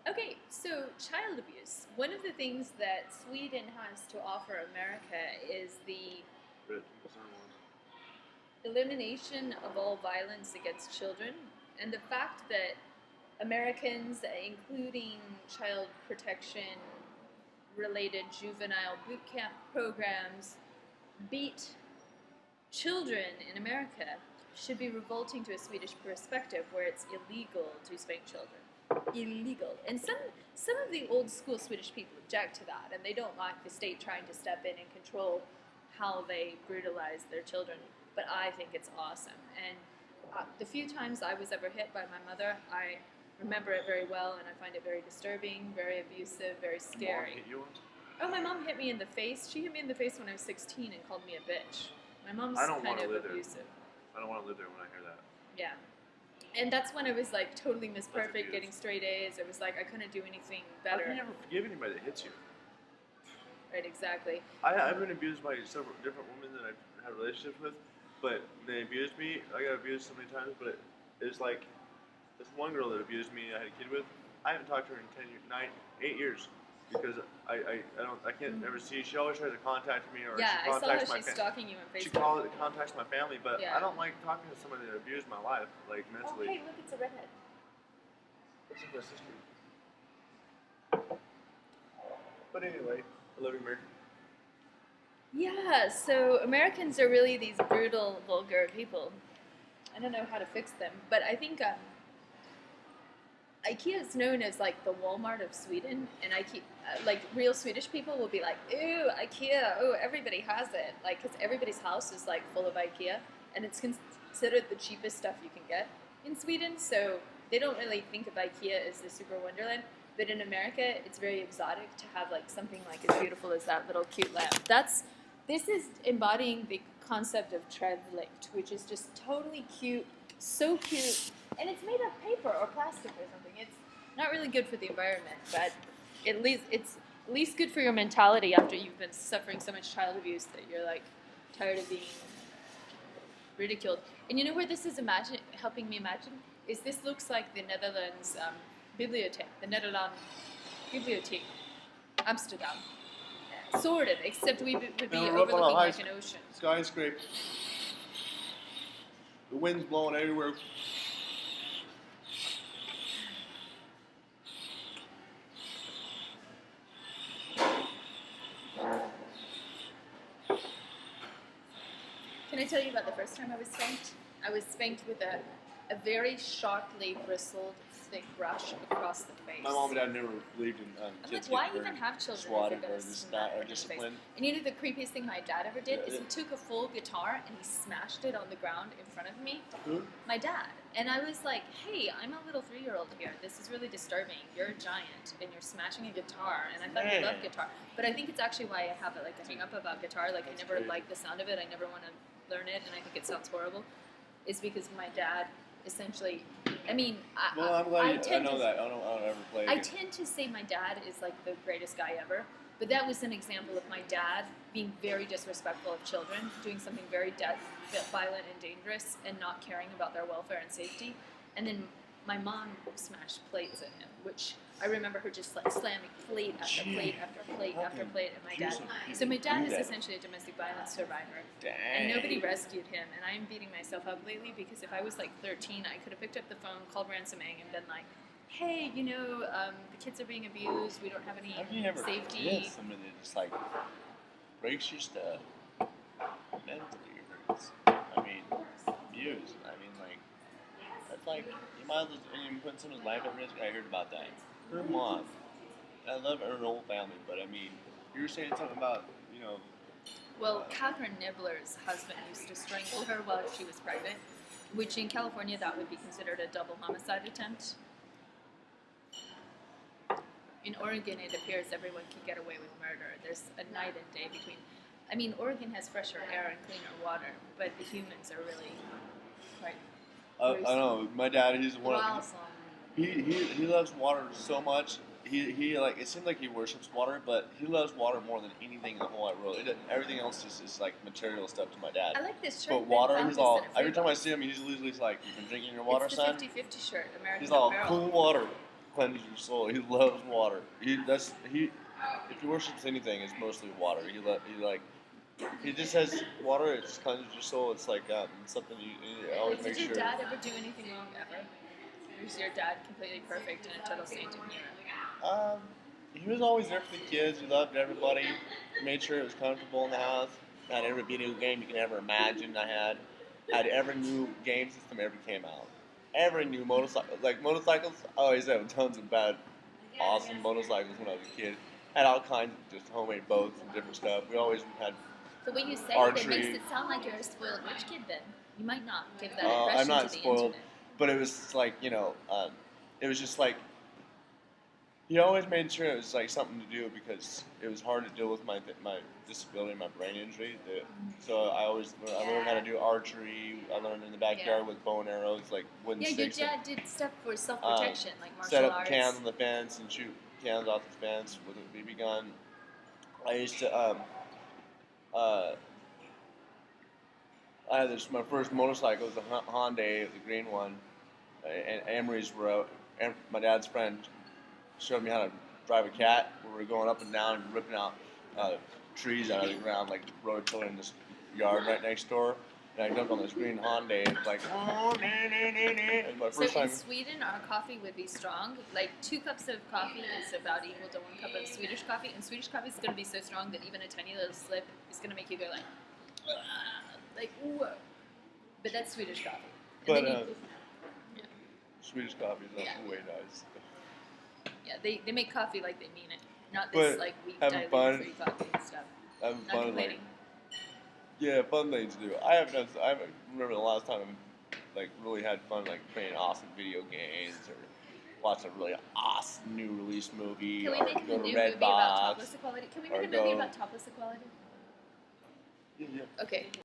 Okay, so child abuse. One of the things that Sweden has to offer America is the elimination of all violence against children, and the fact that Americans, including child protection related juvenile boot camp programs, beat children in America should be revolting to a Swedish perspective where it's illegal to spank children. Illegal. And some of the old school Swedish people object to that, and they don't like the state trying to step in and control how they brutalize their children. But I think it's awesome. And the few times I was ever hit by my mother, I remember it very well, and I find it very disturbing, very abusive, very scary. Mom hit you once? Oh, my mom hit me in the face. She hit me in the face when I was 16 and called me a bitch. My mom's I don't kind wanna of live there. abusive. I don't want to live there when I hear that. Yeah. And that's when I was like totally Miss That's Perfect, abuse. getting straight A's. It was like I couldn't do anything How better. can you ever forgive anybody that hits you? Right, exactly. I've been abused by several different women that I've had relationships with, but they abused me. I got abused so many times, but it's like this one girl that abused me. I had a kid with. I haven't talked to her in 8 years, because I can't ever see. She always tries to contact me, or Yeah, she I saw how contacts she's stalking you on She Facebook. contacts my family, but Yeah. I don't like talking to somebody that abused my life, like Oh, mentally. hey, look, it's a redhead. This is my sister. But anyway, I love you, Mary. Yeah, so Americans are really these brutal, vulgar people. I don't know how to fix them, but I think IKEA is known as like the Walmart of Sweden, and like real Swedish people will be like, "Ooh, IKEA! Oh, everybody has it!" Like, because everybody's house is like full of IKEA, and it's considered the cheapest stuff you can get in Sweden. So they don't really think of IKEA as the super wonderland. But in America, it's very exotic to have like something like as beautiful as that little cute lamp. This is embodying the concept of Trevlicht, which is just totally cute, so cute, and it's made of paper or plastic or something. It's not really good for the environment, but at least it's at least good for your mentality after you've been suffering so much child abuse that you're like tired of being ridiculed. And you know where this is helping me imagine? Is this looks like the Netherlands bibliothek, the Netherlands Bibliothek, Amsterdam. Sort of, except we would be And we're up on a overlooking high like an ocean. skyscraper. The wind's blowing everywhere. Can I tell you about the first time I was spanked? I was spanked with a very sharply bristled, thick brush across the face. My mom and dad never believed in I'm kids like, why getting even burned, have children if swatted, you're or going to just smack not them or in the face? disciplined? And you know the creepiest thing my dad ever did is Yeah. he took a full guitar and he smashed it on the ground in front of me. Who? My dad. And I was like, hey, I'm a little 3-year-old here. This is really disturbing. You're a giant and you're smashing a guitar. And I thought you loved guitar. But I think it's actually why I have like a hang up about guitar. Like, I never crazy. like the sound of it. I never want to learn it. And I think it sounds horrible. It's because my dad essentially, I mean, Well, I'm glad I tend know to, that. I don't ever play I it. tend to say my dad is like the greatest guy ever, but that was an example of my dad being very disrespectful of children, doing something very violent and dangerous, and not caring about their welfare and safety. And then my mom smashed plates at him, which I remember her just like slamming plate after plate after plate after plate at my dad. So my dad is essentially a domestic violence survivor. Dang. And nobody rescued him, and I'm beating myself up lately because if I was like 13, I could have picked up the phone, called ransoming, and been like, hey, you know, the kids are being abused, we don't have any How can you never safety. forgive somebody that just like breaks your stuff mentally hurts? I mean, abused. I mean, like, that's like, you might as well, and you're putting someone's life at risk. I heard about that. Her mom. I love her whole family, but I mean, you were saying something about, you know. Well, Catherine Nibbler's husband used to strangle her while she was pregnant, which in California that would be considered a double homicide attempt. In Oregon, it appears everyone can get away with murder. There's a night and day between. I mean, Oregon has fresher air and cleaner water, but the humans are really quite. I know. My dad, he's one of Awesome. he loves water so much. He like, it seems like he worships water, but he loves water more than anything in the whole wide world. Everything else is like material stuff to my dad. I like this shirt. But water, Ben he's found all. this in a Every time I free see him, he's usually like, "You been drinking your water, it's the son?" 50-50 shirt, American He's all, Apparel. "Cool water." cleanses your soul. He loves water. If he worships anything, it's mostly water. He just has water. It just cleanses your soul. It's like something you always Did make your sure. dad ever do anything wrong ever? Or was your dad completely perfect and a total saint and hero? He was always there for the kids. He loved everybody. He made sure it was comfortable in the house. I had every video game you can ever imagine. I had every new game system ever came out. Every new motorcycles. I always had tons of bad, awesome motorcycles when I was a kid. Had all kinds of just homemade boats and different stuff. We always had The way you say archery. it makes it sound like you're a spoiled rich kid then. You might not give that I'm impression not to the spoiled, internet. but it was like it was just like he always made sure it was like something to do because it was hard to deal with my disability, my brain injury. So I learned how to do archery. I learned in the backyard with bow and arrows, like wooden Yeah, your sticks. dad did stuff for self-protection, like martial Set up arts. cans on the fence and shoot cans off the fence with a BB gun. I used to I had my first motorcycle was a Hyundai, the green one, and Emery's were out. My dad's friend showed me how to drive a cat. We were going up and down and ripping out trees out of the ground, like road tiller in this yard right next door. And I jumped on this green Hyundai. It's like, and my So first in time. Sweden, our coffee would be strong. Like 2 cups of coffee is about equal to 1 cup of Swedish coffee, and Swedish coffee is going to be so strong that even a tiny little slip is going to make you go like whoa. But that's Swedish coffee. And But yeah. Swedish coffee is Yeah. way nice. Yeah, they make coffee like they mean it, not But this like weak having diluted fun- free coffee and stuff. Having Not fun, like complaining. fun things to do. I haven't remember the last time I really had fun playing awesome video games or watching a really awesome new release movie. Can we or make a go new to movie Redbox. about topless equality? Can we or make a movie go- about topless equality? Yeah. Okay.